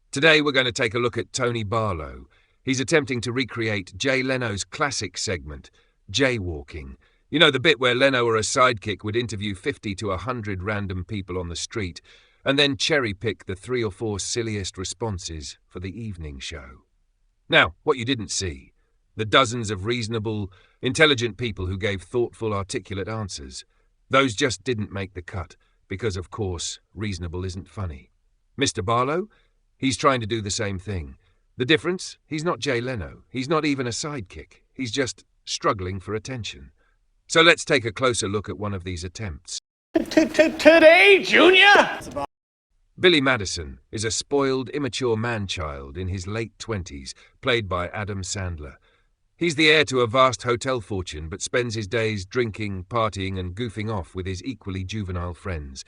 Today we're going to take a look at Tony Barlow. He's attempting to recreate Jay Leno's classic segment, jaywalking. You know, the bit where Leno or a sidekick would interview 50 to 100 random people on the street and then cherry-pick the 3 or 4 silliest responses for the evening show. Now, what you didn't see, the dozens of reasonable, intelligent people who gave thoughtful, articulate answers. Those just didn't make the cut, because, of course, reasonable isn't funny. Mr. Barlow? He's trying to do the same thing. The difference? He's not Jay Leno. He's not even a sidekick. He's just struggling for attention. So let's take a closer look at one of these attempts. Today, Junior? Billy Madison is a spoiled, immature man-child in his late 20s, played by Adam Sandler. He's the heir to a vast hotel fortune, but spends his days drinking, partying, and goofing off with his equally juvenile friends.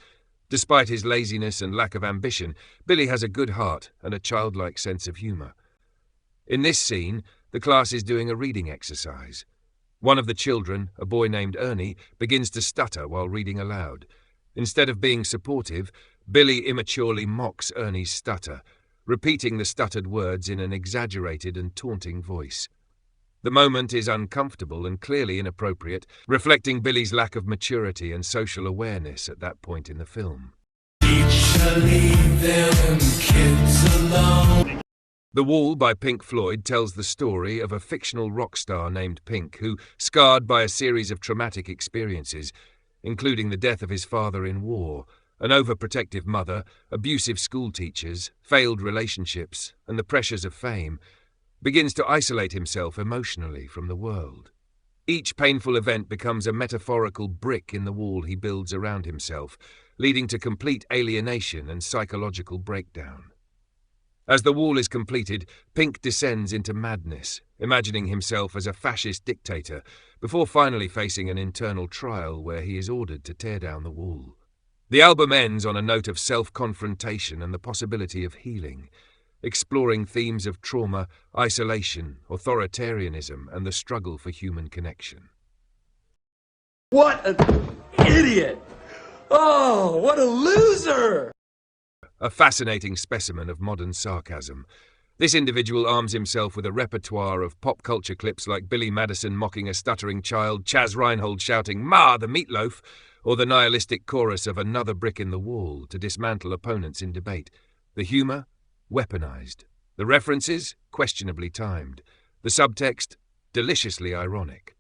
Despite his laziness and lack of ambition, Billy has a good heart and a childlike sense of humor. In this scene, the class is doing a reading exercise. One of the children, a boy named Ernie, begins to stutter while reading aloud. Instead of being supportive, Billy immaturely mocks Ernie's stutter, repeating the stuttered words in an exaggerated and taunting voice. The moment is uncomfortable and clearly inappropriate, reflecting Billy's lack of maturity and social awareness at that point in the film. Leave them kids alone. The Wall by Pink Floyd tells the story of a fictional rock star named Pink who, scarred by a series of traumatic experiences, including the death of his father in war, an overprotective mother, abusive school teachers, failed relationships, and the pressures of fame, begins to isolate himself emotionally from the world. Each painful event becomes a metaphorical brick in the wall he builds around himself, leading to complete alienation and psychological breakdown. As the wall is completed, Pink descends into madness, imagining himself as a fascist dictator, before finally facing an internal trial where he is ordered to tear down the wall. The album ends on a note of self-confrontation and the possibility of healing, exploring themes of trauma, isolation, authoritarianism, and the struggle for human connection. What an idiot! Oh, what a loser! A fascinating specimen of modern sarcasm. This individual arms himself with a repertoire of pop culture clips like Billy Madison mocking a stuttering child, Chaz Reinhold shouting, "Ma, the meatloaf!" or the nihilistic chorus of "Another brick in the wall" to dismantle opponents in debate. The humor? Weaponized. The references? Questionably timed. The subtext? Deliciously ironic.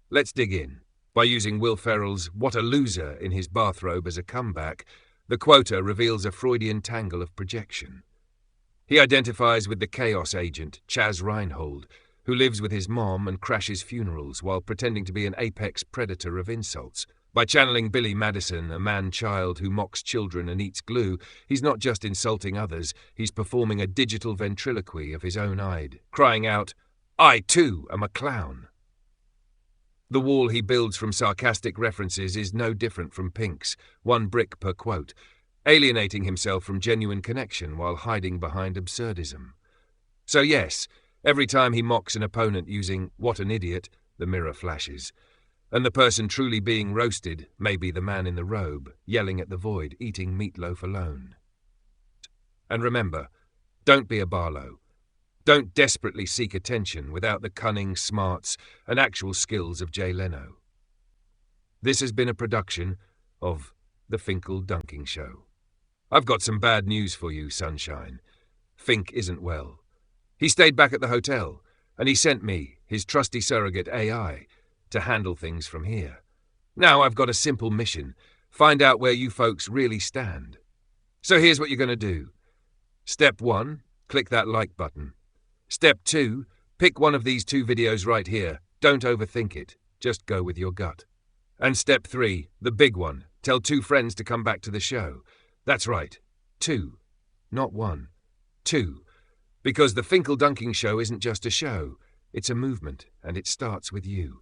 Let's dig in. By using Will Ferrell's "What a loser" in his bathrobe as a comeback, the quota reveals a Freudian tangle of projection. He identifies with the chaos agent, Chaz Reinhold, who lives with his mom and crashes funerals while pretending to be an apex predator of insults. By channeling Billy Madison, a man-child who mocks children and eats glue, he's not just insulting others, he's performing a digital ventriloquy of his own id, crying out, "I too am a clown." The wall he builds from sarcastic references is no different from Pink's, 1 brick per quote, alienating himself from genuine connection while hiding behind absurdism. So yes, every time he mocks an opponent using "what an idiot," the mirror flashes. And the person truly being roasted may be the man in the robe, yelling at the void, eating meatloaf alone. And remember, don't be a Barlow. Don't desperately seek attention without the cunning, smarts, and actual skills of Jay Leno. This has been a production of The Finkel Dunking Show. I've got some bad news for you, sunshine. Fink isn't well. He stayed back at the hotel, and he sent me, his trusty surrogate AI, to handle things from here. Now I've got a simple mission: find out where you folks really stand. So here's what you're going to do. Step 1, click that like button. Step 2, pick one of these 2 videos right here. Don't overthink it. Just go with your gut. And step 3, the big one. Tell 2 friends to come back to the show. That's right. 2. Not 1. 2. Because the Finkel Dunking Show isn't just a show. It's a movement, and it starts with you.